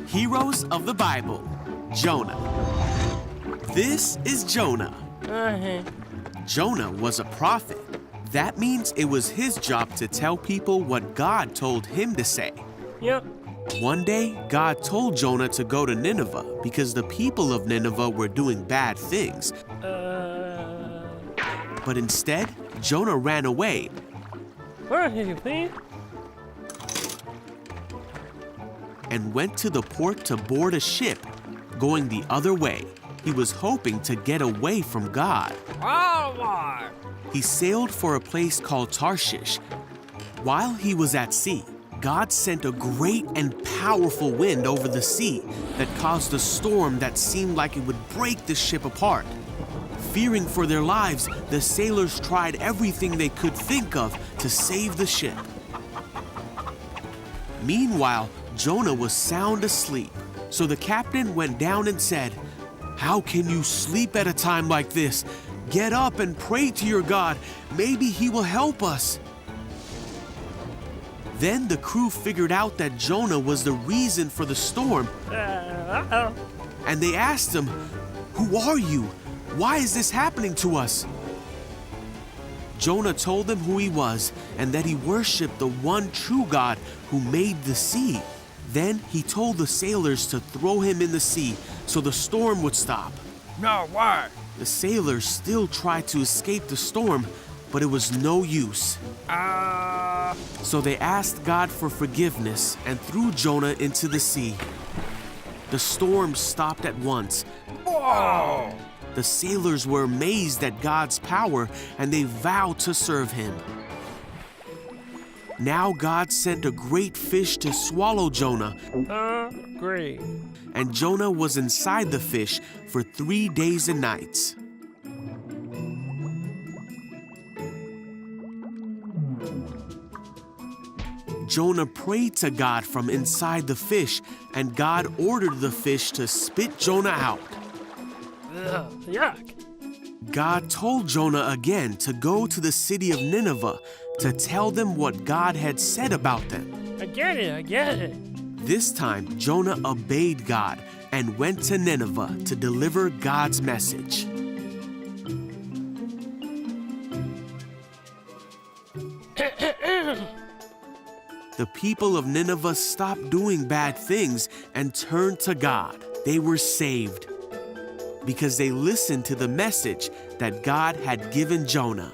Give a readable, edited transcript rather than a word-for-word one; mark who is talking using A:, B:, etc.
A: Heroes of the Bible, Jonah. This is Jonah. Jonah was a prophet. That means it was his job to tell people what God told him to say.
B: Yep.
A: One day, God told Jonah to go to Nineveh because the people of Nineveh were doing bad things. But instead, Jonah ran away.
B: Where are you, please?
A: And went to the port to board a ship, going the other way. He was hoping to get away from God. He sailed for a place called Tarshish. While he was at sea, God sent a great and powerful wind over the sea that caused a storm that seemed like it would break the ship apart. Fearing for their lives, the sailors tried everything they could think of to save the ship. Meanwhile, Jonah was sound asleep, so the captain went down and said, "How can you sleep at a time like this? Get up and pray to your God. Maybe he will help us." Then the crew figured out that Jonah was the reason for the storm. And they asked him, "Who are you? Why is this happening to us?" Jonah told them who he was and that he worshiped the one true God who made the sea. Then he told the sailors to throw him in the sea so the storm would stop.
B: No, why?
A: The sailors still tried to escape the storm, but it was no use. So they asked God for forgiveness and threw Jonah into the sea. The storm stopped at once.
B: Whoa!
A: The sailors were amazed at God's power and they vowed to serve him. Now God sent a great fish to swallow Jonah.
B: Great.
A: And Jonah was inside the fish for 3 days and nights. Jonah prayed to God from inside the fish, and God ordered the fish to spit Jonah out.
B: Yuck.
A: God told Jonah again to go to the city of Nineveh to tell them what God had said about them.
B: I get it.
A: This time, Jonah obeyed God and went to Nineveh to deliver God's message. The people of Nineveh stopped doing bad things and turned to God. They were saved because they listened to the message that God had given Jonah.